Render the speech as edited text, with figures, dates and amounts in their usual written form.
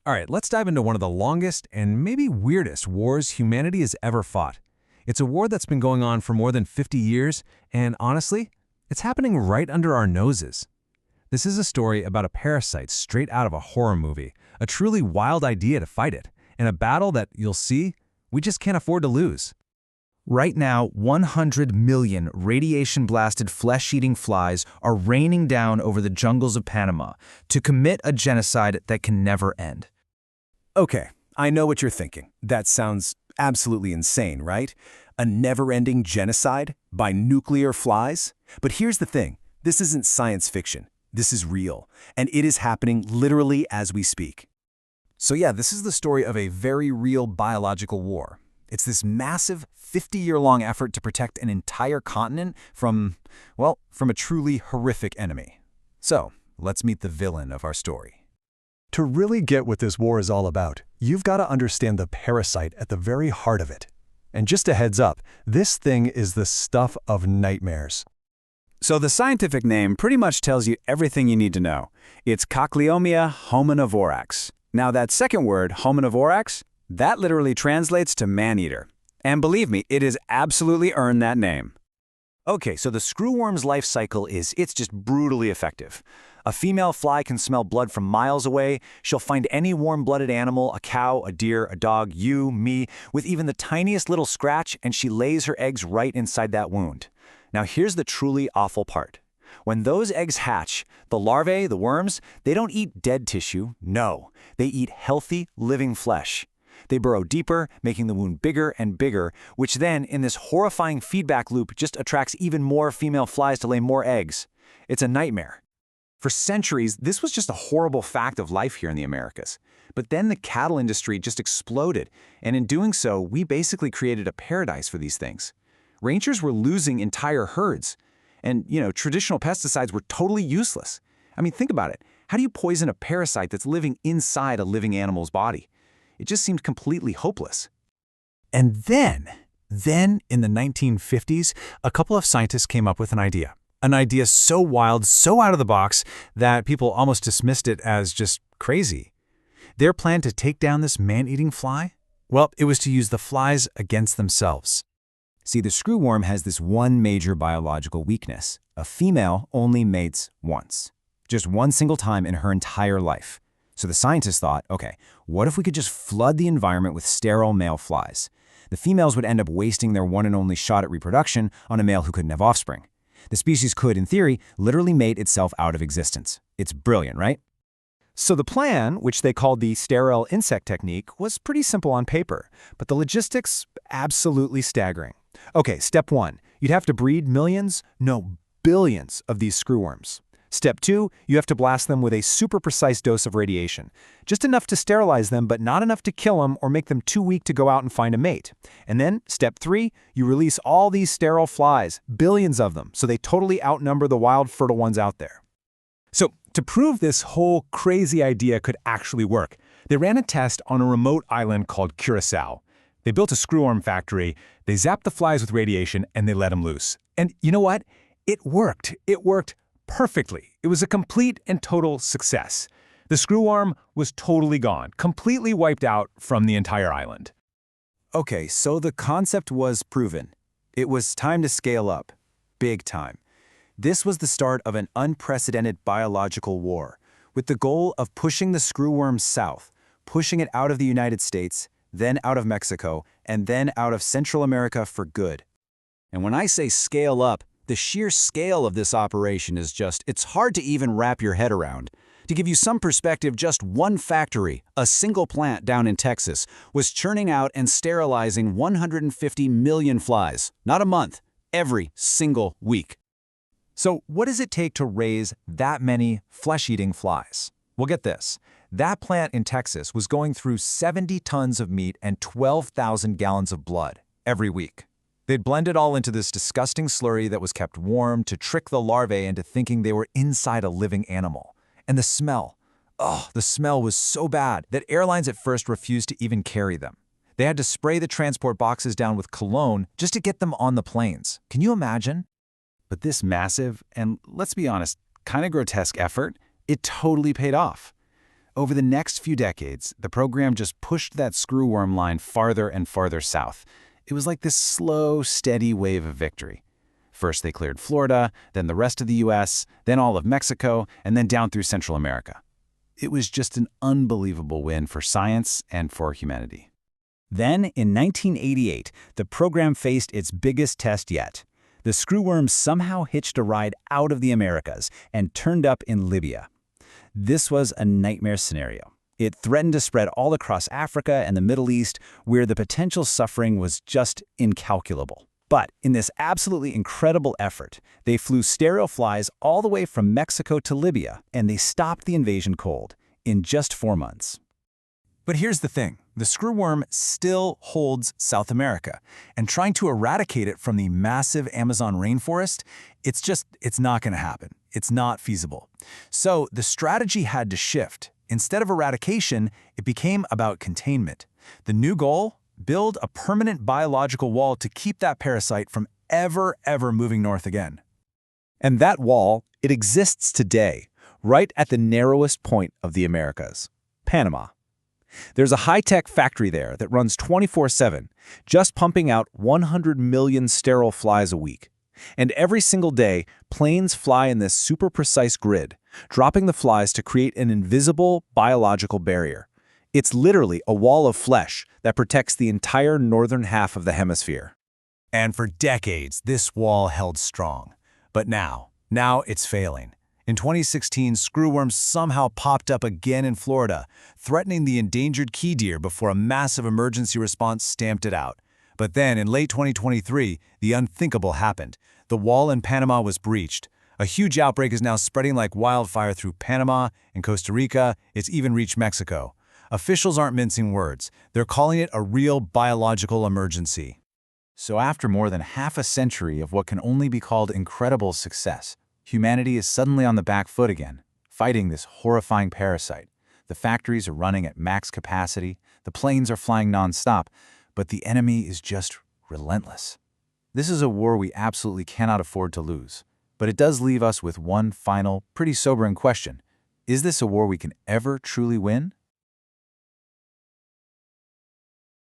All right, let's dive into one of the longest and maybe weirdest wars humanity has ever fought. It's a war that's been going on for more than 50 years, and honestly, it's happening right under our noses. This is a story about a parasite straight out of a horror movie, a truly wild idea to fight it, and a battle that, you'll see, we just can't afford to lose. Right now, 100 million radiation-blasted flesh-eating flies are raining down over the jungles of Panama to commit a genocide that can never end. Okay, I know what you're thinking. That sounds absolutely insane, right? A never-ending genocide by nuclear flies? But here's the thing. This isn't science fiction. This is real, and it is happening literally as we speak. So yeah, this is the story of a very real biological war. It's this massive 50-year-long effort to protect an entire continent from a truly horrific enemy. So, let's meet the villain of our story. To really get what this war is all about, you've got to understand the parasite at the very heart of it. And just a heads up, this thing is the stuff of nightmares. So the scientific name pretty much tells you everything you need to know. It's Cochleomia hominivorax. Now that second word, hominivorax, that literally translates to man-eater. And believe me, it has absolutely earned that name. Okay, so the screwworm's life cycle it's just brutally effective. A female fly can smell blood from miles away. She'll find any warm-blooded animal, a cow, a deer, a dog, you, me, with even the tiniest little scratch, and she lays her eggs right inside that wound. Now here's the truly awful part. When those eggs hatch, the larvae, the worms, they don't eat dead tissue, no. They eat healthy, living flesh. They burrow deeper, making the wound bigger and bigger, which then, in this horrifying feedback loop, just attracts even more female flies to lay more eggs. It's a nightmare. For centuries, this was just a horrible fact of life here in the Americas. But then the cattle industry just exploded, and in doing so, we basically created a paradise for these things. Ranchers were losing entire herds, and, traditional pesticides were totally useless. I mean, think about it. How do you poison a parasite that's living inside a living animal's body? It just seemed completely hopeless. And then in the 1950s, a couple of scientists came up with an idea. An idea so wild, so out of the box, that people almost dismissed it as just crazy. Their plan to take down this man-eating fly? Well, it was to use the flies against themselves. See, the screwworm has this one major biological weakness. A female only mates once. Just one single time in her entire life. So the scientists thought, okay, what if we could just flood the environment with sterile male flies? The females would end up wasting their one and only shot at reproduction on a male who couldn't have offspring. The species could, in theory, literally mate itself out of existence. It's brilliant, right? So the plan, which they called the sterile insect technique, was pretty simple on paper, but the logistics, absolutely staggering. Okay, step one, you'd have to breed millions, no, billions of these screwworms. Step two, you have to blast them with a super precise dose of radiation. Just enough to sterilize them, but not enough to kill them or make them too weak to go out and find a mate. And then, step three, you release all these sterile flies, billions of them, so they totally outnumber the wild fertile ones out there. So, to prove this whole crazy idea could actually work, they ran a test on a remote island called Curacao. They built a screwworm factory, they zapped the flies with radiation, and they let them loose. And you know what? It worked. It worked perfectly. It was a complete and total success. The screwworm was totally gone, completely wiped out from the entire island. Okay, so the concept was proven. It was time to scale up. Big time. This was the start of an unprecedented biological war, with the goal of pushing the screwworm south, pushing it out of the United States, then out of Mexico, and then out of Central America for good. And when I say scale up, the sheer scale of this operation is it's hard to even wrap your head around. To give you some perspective, just one factory, a single plant down in Texas, was churning out and sterilizing 150 million flies, not a month, every single week. So what does it take to raise that many flesh-eating flies? Well, get this. That plant in Texas was going through 70 tons of meat and 12,000 gallons of blood every week. They'd blend it all into this disgusting slurry that was kept warm to trick the larvae into thinking they were inside a living animal. And the smell was so bad that airlines at first refused to even carry them. They had to spray the transport boxes down with cologne just to get them on the planes. Can you imagine? But this massive, and let's be honest, kind of grotesque effort, it totally paid off. Over the next few decades, the program just pushed that screwworm line farther and farther south. It was like this slow, steady wave of victory. First they cleared Florida, then the rest of the US, then all of Mexico, and then down through Central America. It was just an unbelievable win for science and for humanity. Then, in 1988, the program faced its biggest test yet. The screwworm somehow hitched a ride out of the Americas and turned up in Libya. This was a nightmare scenario. It threatened to spread all across Africa and the Middle East, where the potential suffering was just incalculable. But in this absolutely incredible effort, they flew stereo flies all the way from Mexico to Libya, and they stopped the invasion cold in just 4 months. But here's the thing. The screwworm still holds South America, and trying to eradicate it from the massive Amazon rainforest, it's not going to happen. It's not feasible. So the strategy had to shift. Instead of eradication, it became about containment. The new goal? Build a permanent biological wall to keep that parasite from ever moving north again. And that wall, it exists today, right at the narrowest point of the Americas, Panama. There's a high-tech factory there that runs 24/7, just pumping out 100 million sterile flies a week. And every single day, planes fly in this super precise grid, dropping the flies to create an invisible biological barrier. It's literally a wall of flesh that protects the entire northern half of the hemisphere. And for decades, this wall held strong. But now it's failing. In 2016, screwworms somehow popped up again in Florida, threatening the endangered key deer before a massive emergency response stamped it out. But then, in late 2023, the unthinkable happened. The wall in Panama was breached. A huge outbreak is now spreading like wildfire through Panama and Costa Rica. It's even reached Mexico. Officials aren't mincing words. They're calling it a real biological emergency. So after more than half a century of what can only be called incredible success, humanity is suddenly on the back foot again, fighting this horrifying parasite. The factories are running at max capacity, the planes are flying nonstop, but the enemy is just relentless. This is a war we absolutely cannot afford to lose. But it does leave us with one final, pretty sobering question. Is this a war we can ever truly win?